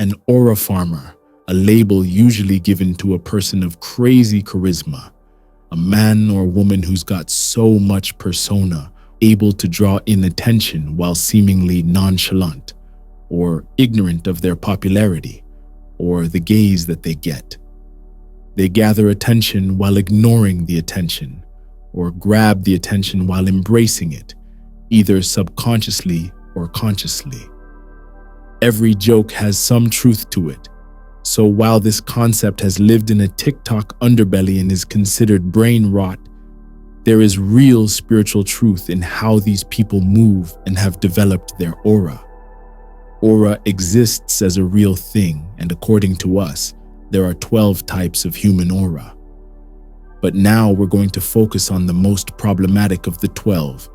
an aura farmer, a label usually given to a person of crazy charisma, a man or woman who's got so much persona, able to draw in attention while seemingly nonchalant, or ignorant of their popularity, or the gaze that they get. They gather attention while ignoring the attention, or grab the attention while embracing it, either subconsciously or consciously. Every joke has some truth to it, so while this concept has lived in a TikTok underbelly and is considered brain rot, there is real spiritual truth in how these people move and have developed their aura. Aura exists as a real thing, and according to us, there are 12 types of human aura. But now we're going to focus on the most problematic of the 12,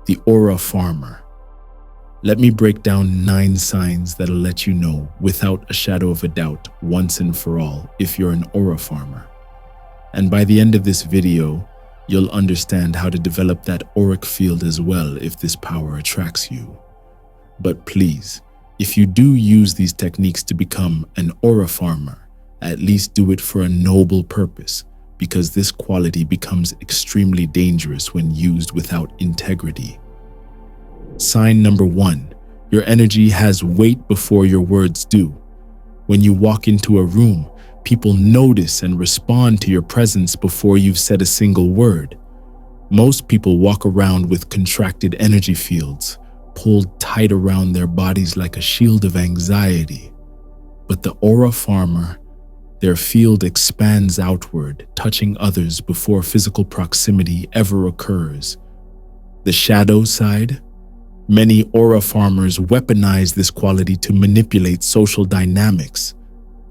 the aura farmer. Let me break down 9 signs that'll let you know, without a shadow of a doubt, once and for all, if you're an aura farmer. And by the end of this video, you'll understand how to develop that auric field as well if this power attracts you. But please, if you do use these techniques to become an aura farmer, at least do it for a noble purpose, because this quality becomes extremely dangerous when used without integrity. Sign number 1, your energy has weight before your words do. When you walk into a room, people notice and respond to your presence before you've said a single word. Most people walk around with contracted energy fields, pulled tight around their bodies like a shield of anxiety. But the aura farmer, their field expands outward, touching others before physical proximity ever occurs. The shadow side? Many aura farmers weaponize this quality to manipulate social dynamics.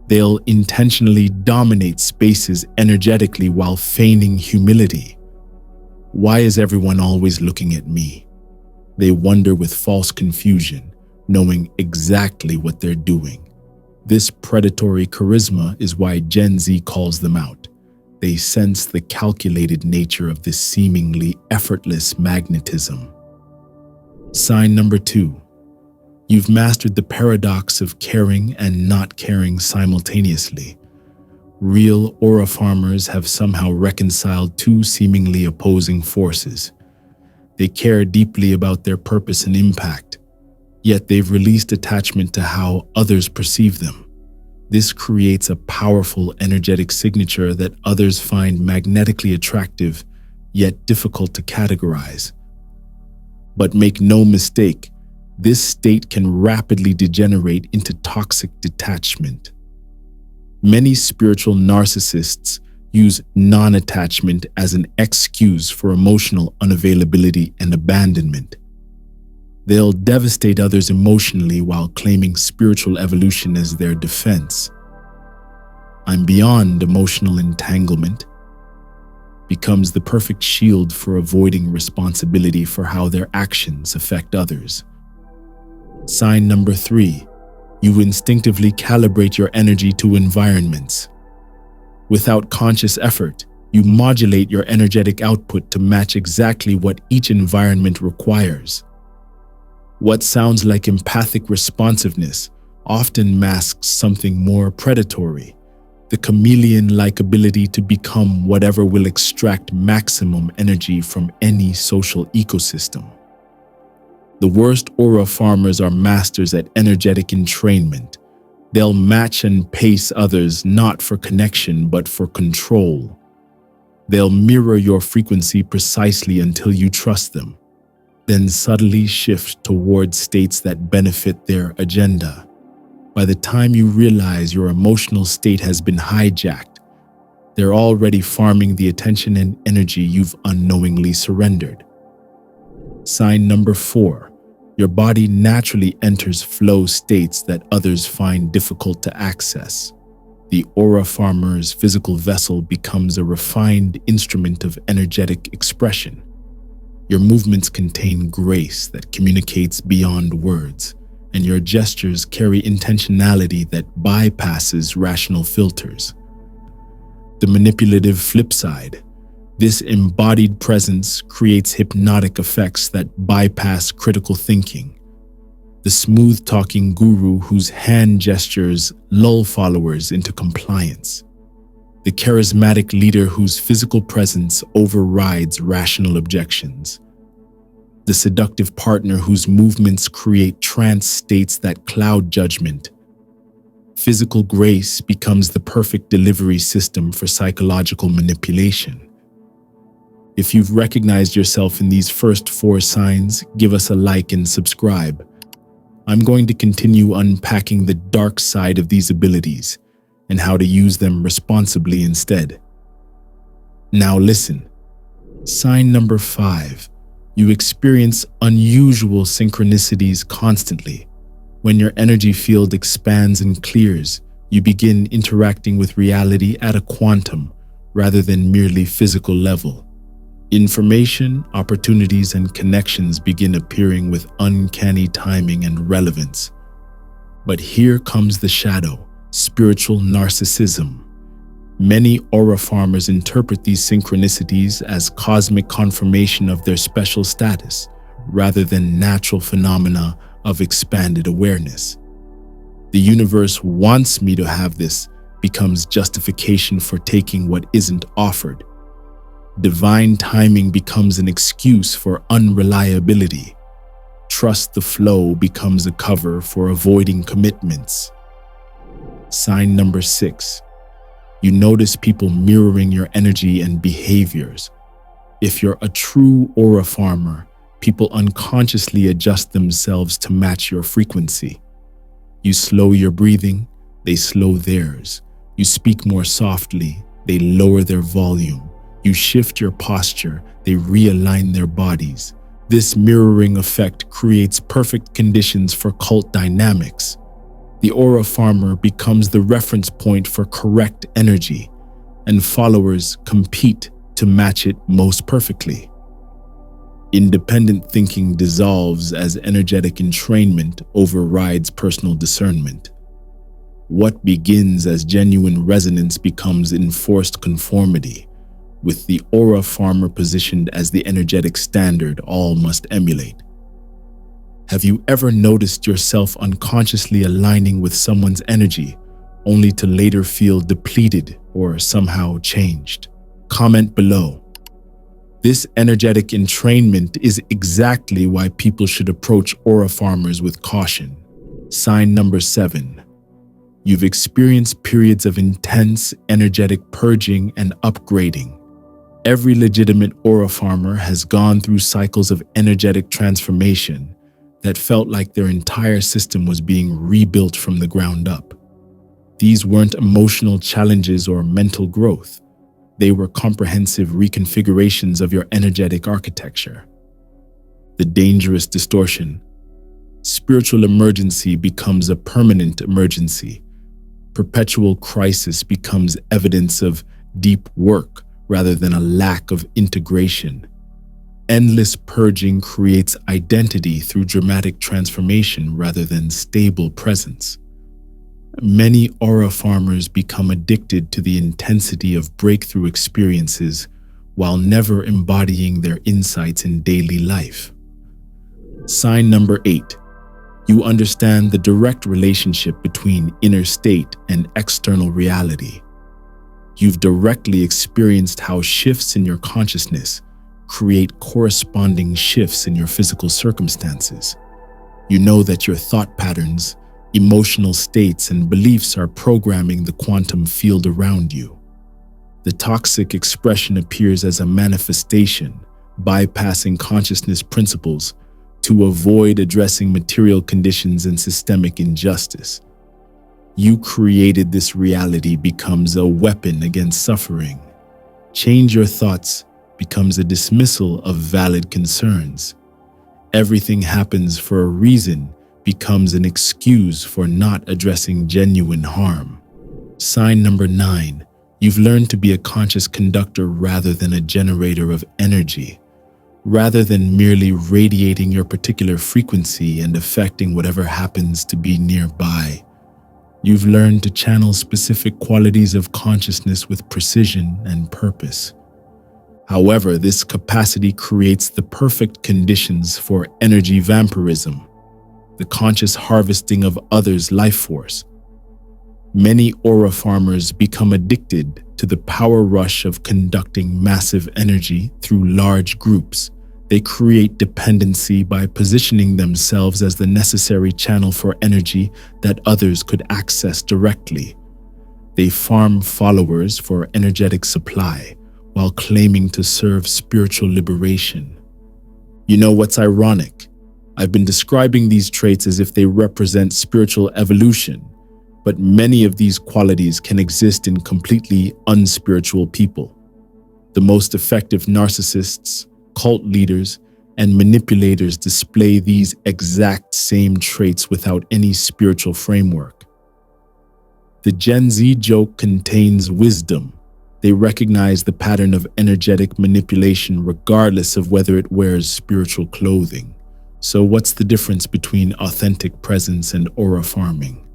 They'll intentionally dominate spaces energetically while feigning humility. Why is everyone always looking at me? They wonder with false confusion, knowing exactly what they're doing. This predatory charisma is why Gen Z calls them out. They sense the calculated nature of this seemingly effortless magnetism. Sign number 2. You've mastered the paradox of caring and not caring simultaneously. Real aura farmers have somehow reconciled 2 seemingly opposing forces. They care deeply about their purpose and impact, yet they've released attachment to how others perceive them. This creates a powerful energetic signature that others find magnetically attractive, yet difficult to categorize. But make no mistake, this state can rapidly degenerate into toxic detachment. Many spiritual narcissists use non-attachment as an excuse for emotional unavailability and abandonment. They'll devastate others emotionally while claiming spiritual evolution as their defense. "I'm beyond emotional entanglement" becomes the perfect shield for avoiding responsibility for how their actions affect others. Sign number 3. You instinctively calibrate your energy to environments. Without conscious effort, you modulate your energetic output to match exactly what each environment requires. What sounds like empathic responsiveness often masks something more predatory, the chameleon-like ability to become whatever will extract maximum energy from any social ecosystem. The worst aura farmers are masters at energetic entrainment. They'll match and pace others not for connection but for control. They'll mirror your frequency precisely until you trust them, then subtly shift toward states that benefit their agenda. By the time you realize your emotional state has been hijacked, they're already farming the attention and energy you've unknowingly surrendered. Sign number 4. Your body naturally enters flow states that others find difficult to access. The aura farmer's physical vessel becomes a refined instrument of energetic expression. Your movements contain grace that communicates beyond words, and your gestures carry intentionality that bypasses rational filters. The manipulative flip side. This embodied presence creates hypnotic effects that bypass critical thinking. The smooth-talking guru whose hand gestures lull followers into compliance. The charismatic leader whose physical presence overrides rational objections. The seductive partner whose movements create trance states that cloud judgment. Physical grace becomes the perfect delivery system for psychological manipulation. If you've recognized yourself in these first 4 signs, give us a like and subscribe. I'm going to continue unpacking the dark side of these abilities and how to use them responsibly instead. Now listen. Sign number 5. You experience unusual synchronicities constantly. When your energy field expands and clears, you begin interacting with reality at a quantum rather than merely physical level. Information, opportunities, and connections begin appearing with uncanny timing and relevance. But here comes the shadow, spiritual narcissism. Many aura farmers interpret these synchronicities as cosmic confirmation of their special status, rather than natural phenomena of expanded awareness. The universe wants me to have this becomes justification for taking what isn't offered. Divine timing becomes an excuse for unreliability. Trust the flow becomes a cover for avoiding commitments. Sign number 6. You notice people mirroring your energy and behaviors. If you're a true aura farmer, people unconsciously adjust themselves to match your frequency. You slow your breathing, they slow theirs. You speak more softly, they lower their volume. You shift your posture, they realign their bodies. This mirroring effect creates perfect conditions for cult dynamics. The aura farmer becomes the reference point for correct energy, and followers compete to match it most perfectly. Independent thinking dissolves as energetic entrainment overrides personal discernment. What begins as genuine resonance becomes enforced conformity. With the aura farmer positioned as the energetic standard all must emulate. Have you ever noticed yourself unconsciously aligning with someone's energy, only to later feel depleted or somehow changed? Comment below. This energetic entrainment is exactly why people should approach aura farmers with caution. Sign number 7. You've experienced periods of intense energetic purging and upgrading. Every legitimate aura farmer has gone through cycles of energetic transformation that felt like their entire system was being rebuilt from the ground up. These weren't emotional challenges or mental growth. They were comprehensive reconfigurations of your energetic architecture. The dangerous distortion. Spiritual emergency becomes a permanent emergency. Perpetual crisis becomes evidence of deep work rather than a lack of integration. Endless purging creates identity through dramatic transformation rather than stable presence. Many aura farmers become addicted to the intensity of breakthrough experiences while never embodying their insights in daily life. Sign number 8. You understand the direct relationship between inner state and external reality. You've directly experienced how shifts in your consciousness create corresponding shifts in your physical circumstances. You know that your thought patterns, emotional states, and beliefs are programming the quantum field around you. The toxic expression appears as a manifestation, bypassing consciousness principles to avoid addressing material conditions and systemic injustice. You created this reality becomes a weapon against suffering. Change your thoughts becomes a dismissal of valid concerns. Everything happens for a reason becomes an excuse for not addressing genuine harm. Sign number 9. You've learned to be a conscious conductor rather than a generator of energy. Rather than merely radiating your particular frequency and affecting whatever happens to be nearby, you've learned to channel specific qualities of consciousness with precision and purpose. However, this capacity creates the perfect conditions for energy vampirism. the conscious harvesting of others' life force. Many aura farmers become addicted to the power rush of conducting massive energy through large groups. They create dependency by positioning themselves as the necessary channel for energy that others could access directly. They farm followers for energetic supply while claiming to serve spiritual liberation. You know what's ironic? I've been describing these traits as if they represent spiritual evolution, but many of these qualities can exist in completely unspiritual people. The most effective narcissists, cult leaders, and manipulators display these exact same traits without any spiritual framework. The Gen Z joke contains wisdom. They recognize the pattern of energetic manipulation regardless of whether it wears spiritual clothing. So what's the difference between authentic presence and aura farming?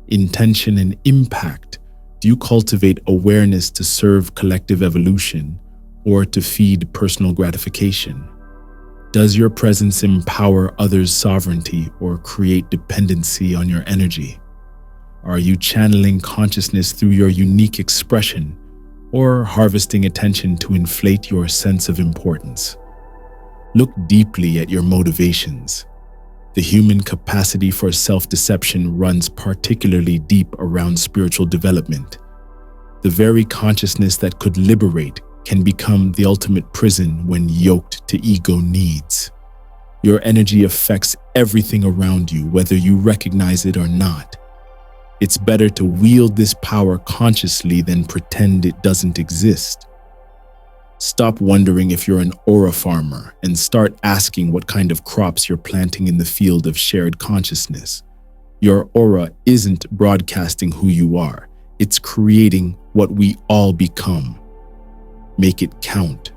Intention and impact. Do you cultivate awareness to serve collective evolution or to feed personal gratification? Does your presence empower others' sovereignty or create dependency on your energy? Are you channeling consciousness through your unique expression or harvesting attention to inflate your sense of importance? Look deeply at your motivations. The human capacity for self-deception runs particularly deep around spiritual development. The very consciousness that could liberate can become the ultimate prison when yoked to ego needs. Your energy affects everything around you, whether you recognize it or not. It's better to wield this power consciously than pretend it doesn't exist. Stop wondering if you're an aura farmer and start asking what kind of crops you're planting in the field of shared consciousness. Your aura isn't broadcasting who you are, it's creating what we all become. Make it count.